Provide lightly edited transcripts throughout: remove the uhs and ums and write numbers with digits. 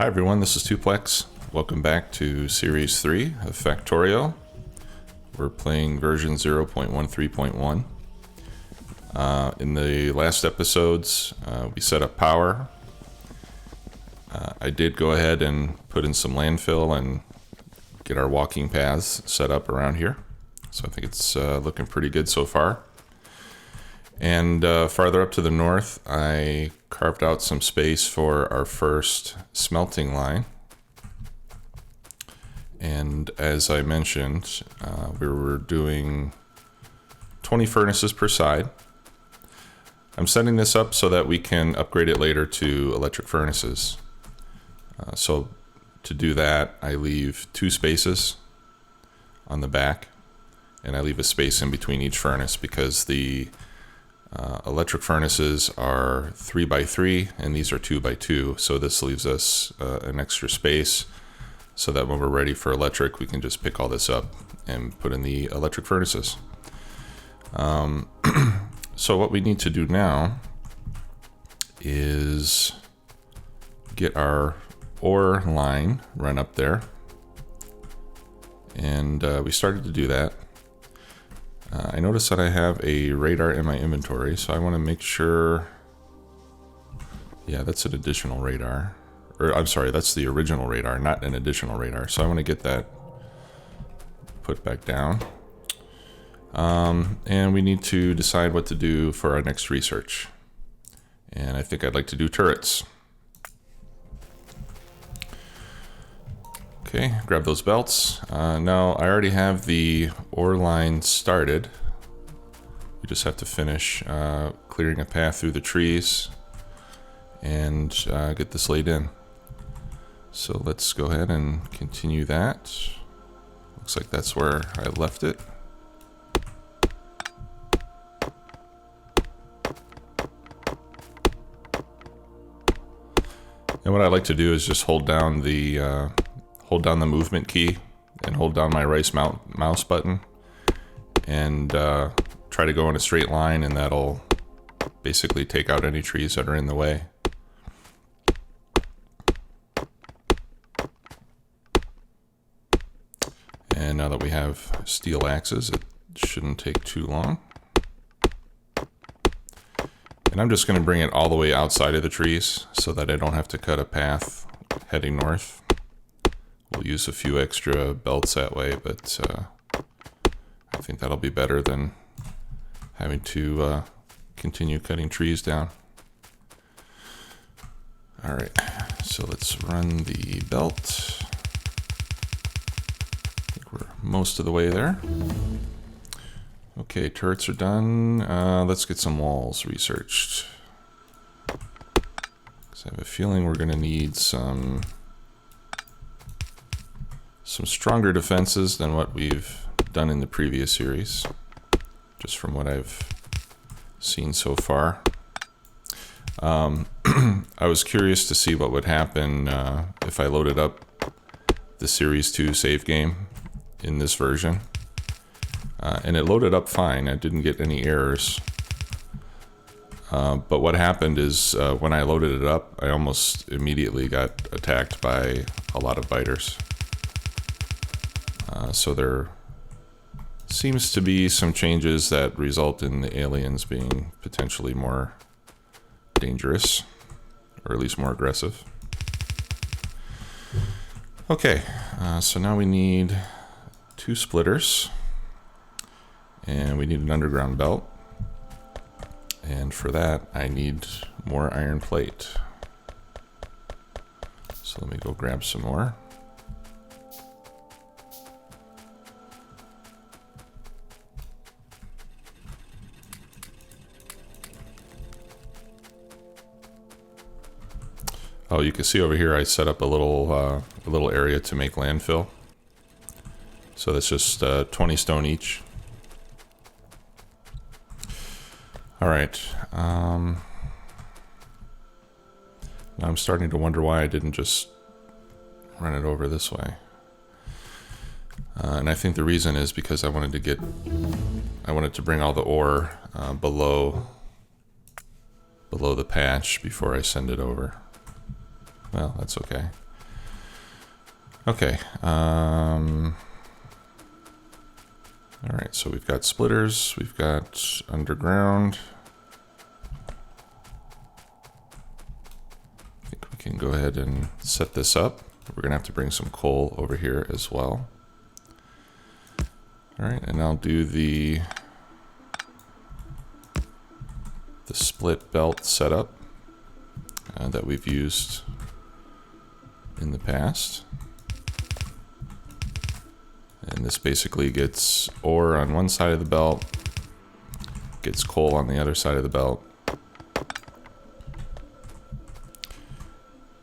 Hi everyone, this is Tuplex. Welcome back to Series 3 of Factorio. We're playing version 0.13.1. In the last episodes, we set up power. I did go ahead and put in some landfill and get our walking paths set up around here. So I think it's looking pretty good so far. And farther up to the north, I carved out some space for our first smelting line. And as I mentioned, we were doing 20 furnaces per side. I'm setting this up so that we can upgrade it later to electric furnaces. So to do that, I leave 2 spaces on the back, and I leave a space in between each furnace because the electric furnaces are 3x3 and these are 2x2, so this leaves us an extra space so that when we're ready for electric we can just pick all this up and put in the electric furnaces. So what we need to do now is get our ore line run up there, and we started to do that. I noticed that I have a radar in my inventory, so I want to make sure. Yeah, that's an additional radar. Or I'm sorry, that's the original radar, not an additional radar. So I want to get that put back down. And we need to decide what to do for our next research. And I think I'd like to do turrets. Okay, grab those belts. Now, I already have the ore line started. We just have to finish clearing a path through the trees and get this laid in. So let's go ahead and continue that. Looks like that's where I left it. And what I like to do is just hold down the movement key and hold down my right mouse button and try to go in a straight line, and that'll basically take out any trees that are in the way. And now that we have steel axes, it shouldn't take too long. And I'm just going to bring it all the way outside of the trees so that I don't have to cut a path heading north. We'll use a few extra belts that way, but I think that'll be better than having to continue cutting trees down. All right, so let's run the belt. I think we're most of the way there. Okay, turrets are done. Let's get some walls researched. 'Cause I have a feeling we're going to need some stronger defenses than what we've done in the previous series, just from what I've seen so far. I was curious to see what would happen if I loaded up the Series 2 save game in this version. And it loaded up fine. I didn't get any errors. But what happened is when I loaded it up, I almost immediately got attacked by a lot of biters. So there seems to be some changes that result in the aliens being potentially more dangerous, or at least more aggressive. Okay, so now we need 2 splitters, and we need an underground belt. And for that, I need more iron plate. So let me go grab some more. Oh, you can see over here I set up a little area to make landfill. So that's just 20 stone each. All right. Now I'm starting to wonder why I didn't just run it over this way. And I think the reason is because I wanted to bring all the ore below the patch before I send it over. Well, that's okay. Okay. All right, so we've got splitters, we've got underground. I think we can go ahead and set this up. We're gonna have to bring some coal over here as well. All right, and I'll do the split belt setup that we've used in the past. And this basically gets ore on one side of the belt, gets coal on the other side of the belt.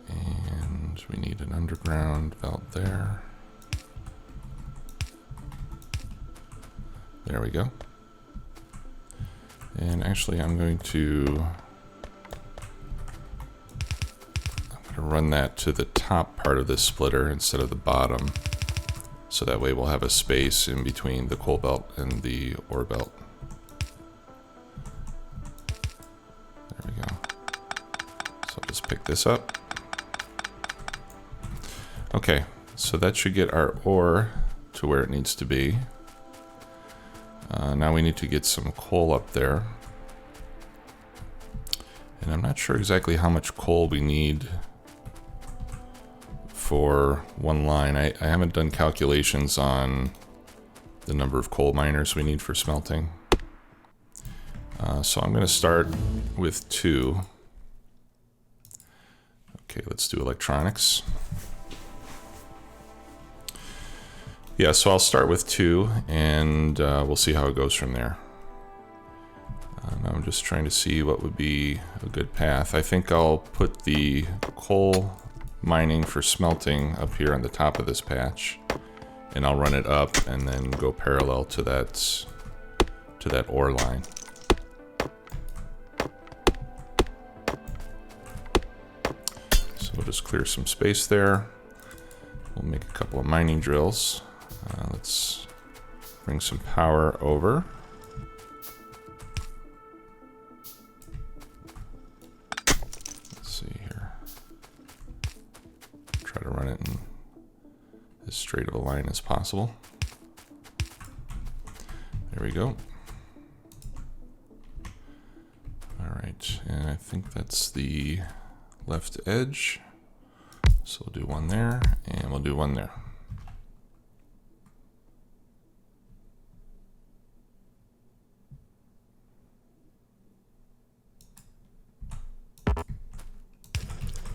And we need an underground belt there. There we go. And actually I'm going to run that to the top part of this splitter instead of the bottom. So that way we'll have a space in between the coal belt and the ore belt. There we go. So I'll just pick this up. Okay, so that should get our ore to where it needs to be. Now we need to get some coal up there. And I'm not sure exactly how much coal we need for one line. I haven't done calculations on the number of coal miners we need for smelting. So I'm going to start with 2. Okay, let's do electronics. Yeah, so I'll start with 2 and we'll see how it goes from there. Now I'm just trying to see what would be a good path. I think I'll put the coal mining for smelting up here on the top of this patch, and I'll run it up and then go parallel to that ore line. So we'll just clear some space there. We'll make a couple of mining drills. Let's bring some power over. Let's see here. Try to run it in as straight of a line as possible. There we go. All right, and I think that's the left edge. So we'll do one there, and we'll do one there.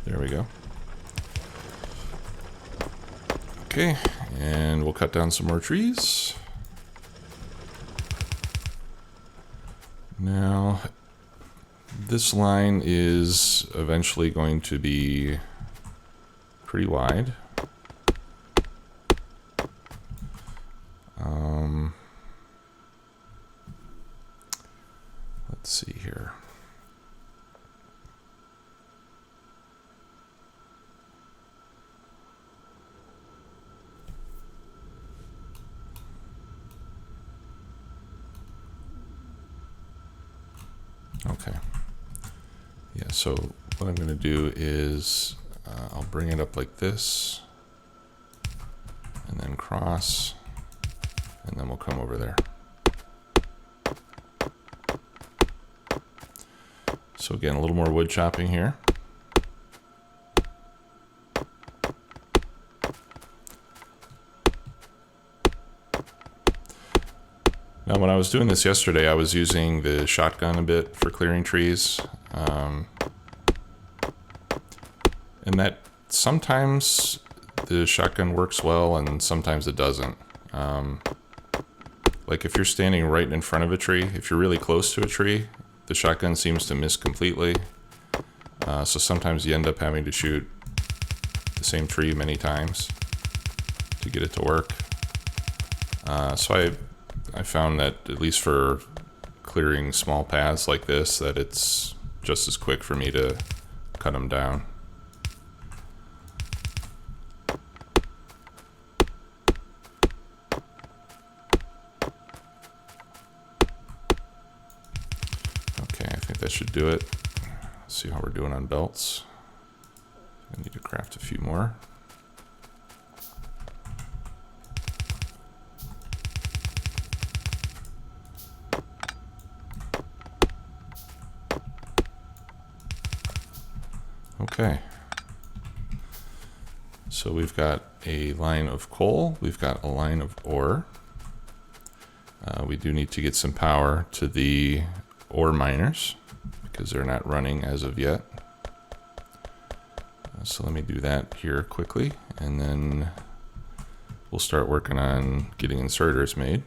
There we go. Okay, and we'll cut down some more trees. Now, this line is eventually going to be pretty wide. Let's see here. Okay. Yeah, so what I'm going to do is I'll bring it up like this, and then cross, and then we'll come over there. So again, a little more wood chopping here. Now, when I was doing this yesterday, I was using the shotgun a bit for clearing trees. And that sometimes the shotgun works well and sometimes it doesn't. Like if you're standing right in front of a tree, if you're really close to a tree, the shotgun seems to miss completely. So sometimes you end up having to shoot the same tree many times to get it to work. So I found that at least for clearing small paths like this, that it's just as quick for me to cut them down. Okay, I think that should do it. Let's see how we're doing on belts. I need to craft a few more. Okay. So we've got a line of coal, we've got a line of ore. We do need to get some power to the ore miners because they're not running as of yet. So let me do that here quickly, and then we'll start working on getting inserters made.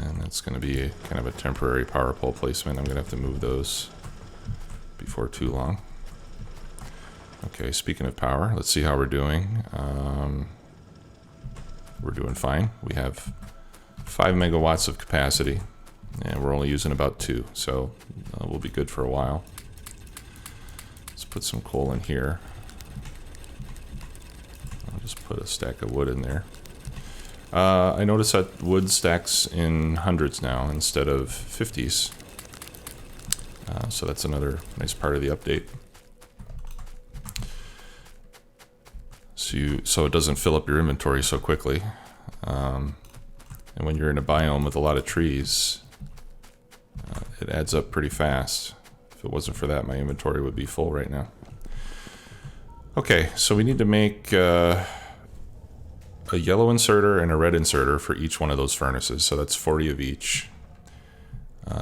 And that's going to be kind of a temporary power pole placement. I'm going to have to move those before too long. Okay, speaking of power, let's see how we're doing. We're doing fine. We have 5 megawatts of capacity, and we're only using about 2, so we'll be good for a while. Let's put some coal in here. I'll just put a stack of wood in there. I noticed that wood stacks in hundreds now instead of 50s. So that's another nice part of the update. So it doesn't fill up your inventory so quickly. And when you're in a biome with a lot of trees, it adds up pretty fast. If it wasn't for that, my inventory would be full right now. Okay, so we need to make a yellow inserter and a red inserter for each one of those furnaces. So that's 40 of each.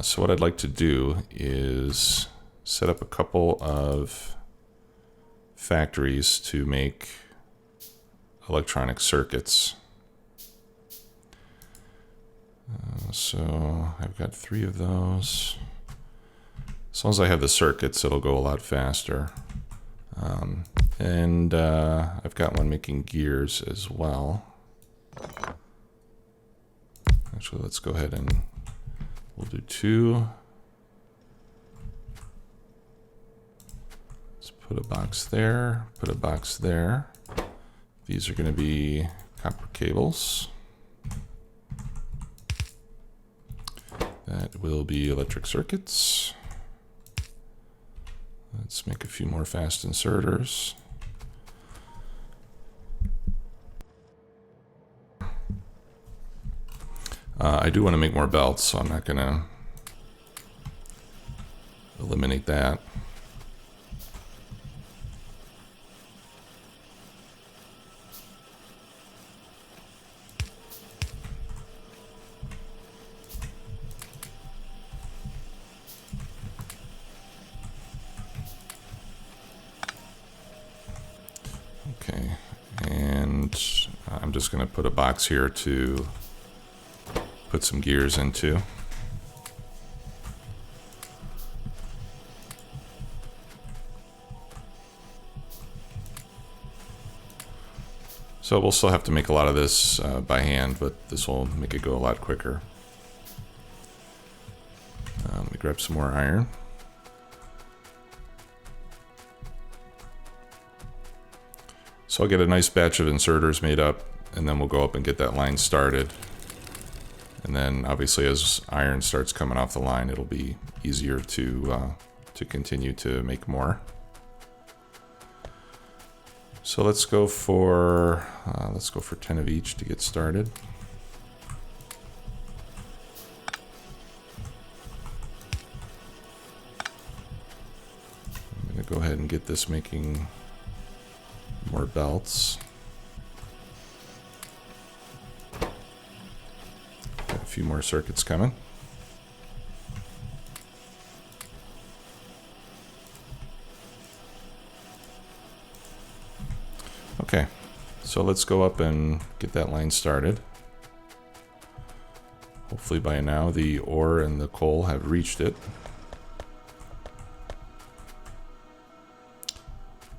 So what I'd like to do is set up a couple of factories to make electronic circuits. So I've got 3 of those. As long as I have the circuits, it'll go a lot faster. And I've got one making gears as well. Actually, let's go ahead and we'll do 2. Let's put a box there, put a box there. These are going to be copper cables. That will be electric circuits. Let's make a few more fast inserters. I do want to make more belts, so I'm not going to eliminate that. Okay, and I'm just going to put a box here to put some gears into. So we'll still have to make a lot of this by hand, but this will make it go a lot quicker. Let me grab some more iron. So I'll get a nice batch of inserters made up, and then we'll go up and get that line started. And then obviously as iron starts coming off the line, it'll be easier to continue to make more. So let's go for 10 of each to get started. I'm going to go ahead and get this making more belts. Got a few more circuits coming. Okay, so let's go up and get that line started. Hopefully by now the ore and the coal have reached it.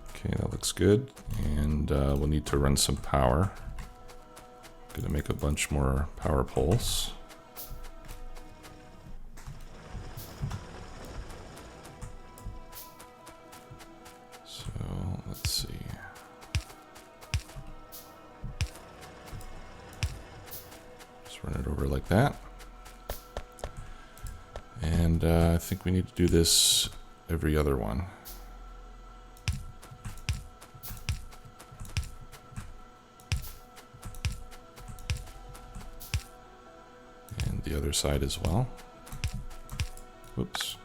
Okay, that looks good. And we'll need to run some power. Gonna make a bunch more power poles. So let's see. Just run it over like that. And I think we need to do this every other one. the other side as well. Whoops.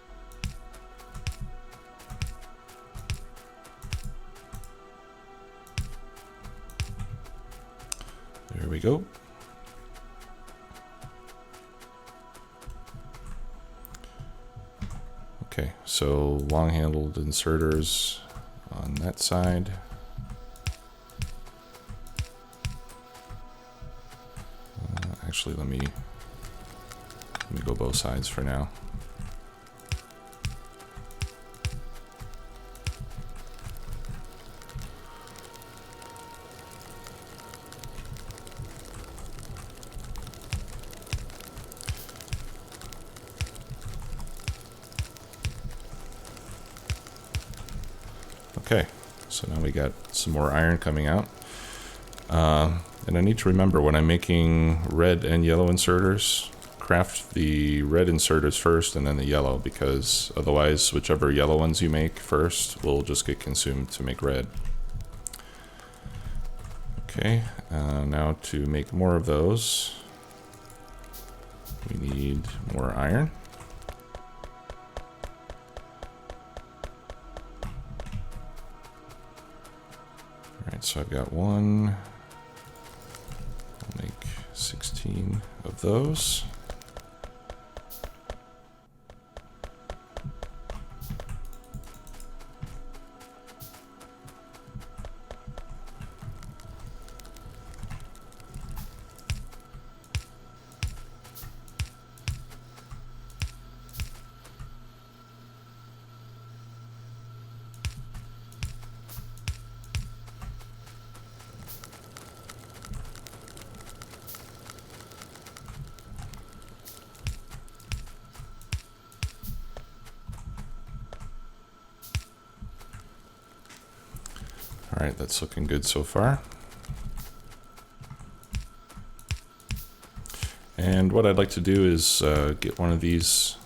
There we go. Okay, so long-handled inserters on that side. Actually, let me go both sides for now. Okay, so now we got some more iron coming out. And I need to remember when I'm making red and yellow inserters, craft the red inserters first and then the yellow, because otherwise whichever yellow ones you make first will just get consumed to make red. Okay, now to make more of those, we need more iron. Alright, so I've got one. I'll make 16 of those. All right, that's looking good so far. And what I'd like to do is get one of these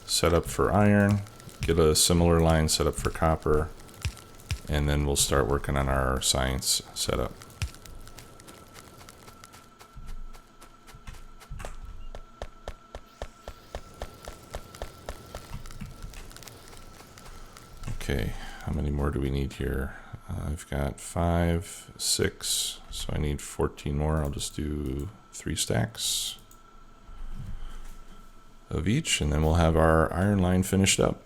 set up for iron, get a similar line set up for copper, and then we'll start working on our science setup. Okay, how many more do we need here? I've got 5, 6, so I need 14 more. I'll just do 3 stacks of each, and then we'll have our iron line finished up.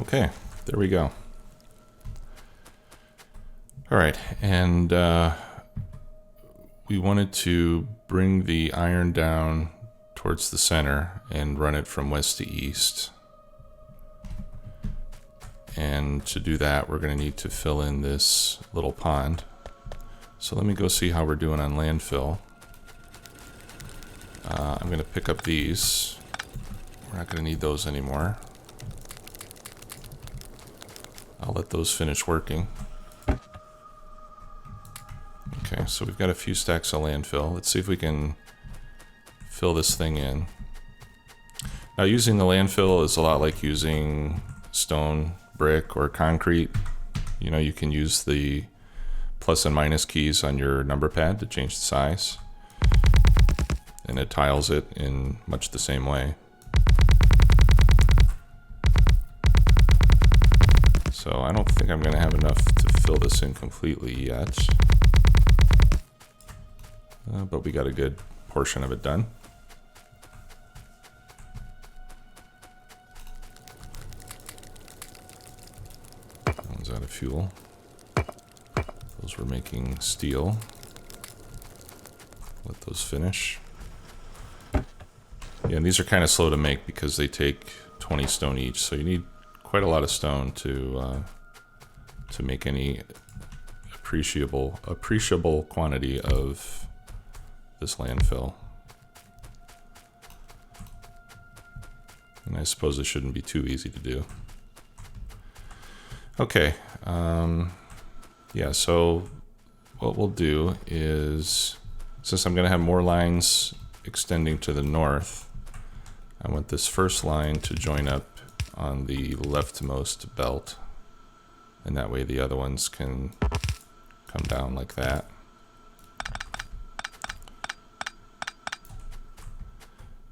Okay, there we go. All right, and we wanted to bring the iron down towards the center and run it from west to east. And to do that, we're going to need to fill in this little pond. So let me go see how we're doing on landfill. I'm going to pick up these. We're not going to need those anymore. I'll let those finish working. Okay, so we've got a few stacks of landfill. Let's see if we can fill this thing in. Now, using the landfill is a lot like using stone, brick, or concrete. You know, you can use the plus and minus keys on your number pad to change the size, and it tiles it in much the same way. So I don't think I'm going to have enough to fill this in completely yet. But we got a good portion of it done. out of fuel. Those were making steel. Let those finish. Yeah, and these are kind of slow to make because they take 20 stone each, so you need quite a lot of stone to make any appreciable quantity of this landfill. And I suppose it shouldn't be too easy to do. Okay, yeah, so what we'll do is, since I'm going to have more lines extending to the north, I want this first line to join up on the leftmost belt, and that way the other ones can come down like that.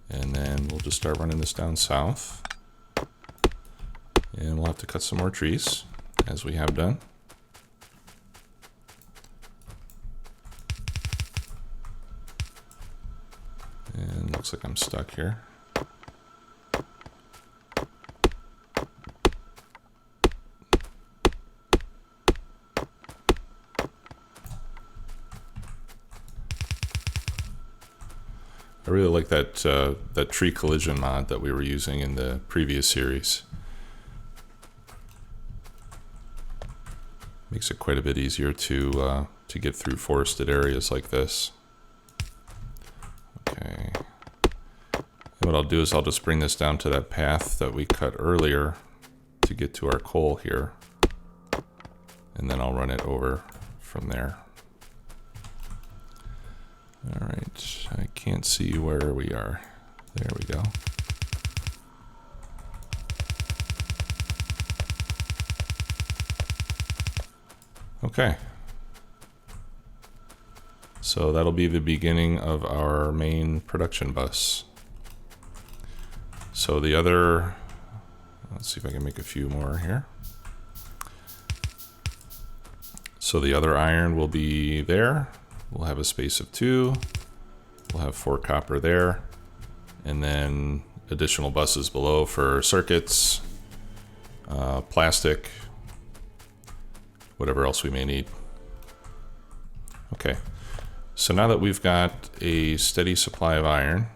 And then we'll just start running this down south, and we'll have to cut some more trees, as we have done. And looks like I'm stuck here. I really like that tree collision mod that we were using in the previous series. Makes it quite a bit easier to get through forested areas like this. Okay. And what I'll do is I'll just bring this down to that path that we cut earlier to get to our coal here, and then I'll run it over from there. All right, I can't see where we are. There we go. Okay. So that'll be the beginning of our main production bus. So the other, let's see if I can make a few more here. So the other iron will be there. We'll have a space of 2. We'll have 4 copper there. And then additional buses below for circuits, plastic, whatever else we may need. Okay, so now that we've got a steady supply of iron,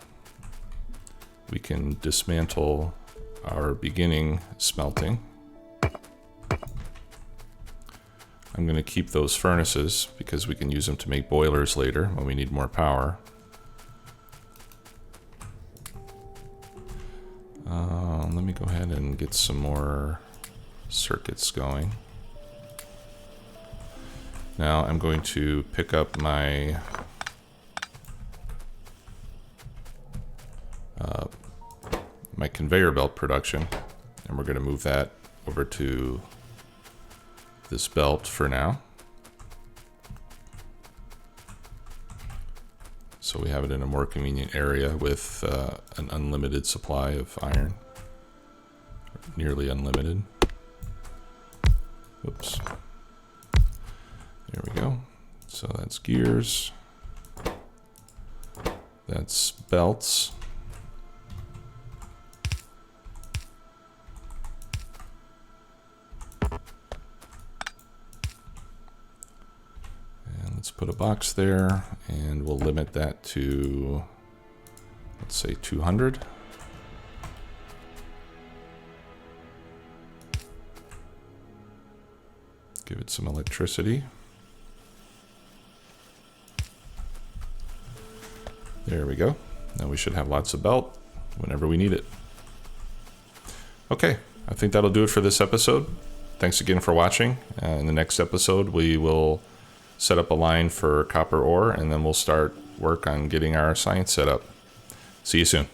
we can dismantle our beginning smelting. I'm going to keep those furnaces because we can use them to make boilers later when we need more power. Let me go ahead and get some more circuits going. Now I'm going to pick up my my conveyor belt production, and we're going to move that over to this belt for now. So we have it in a more convenient area with an unlimited supply of iron, nearly unlimited. Oops. There we go. So that's gears. That's belts. And let's put a box there, and we'll limit that to, let's say, 200. Give it some electricity. There we go. Now we should have lots of belt whenever we need it. Okay, I think that'll do it for this episode. Thanks again for watching. In the next episode, we will set up a line for copper ore, and then we'll start work on getting our science set up. See you soon.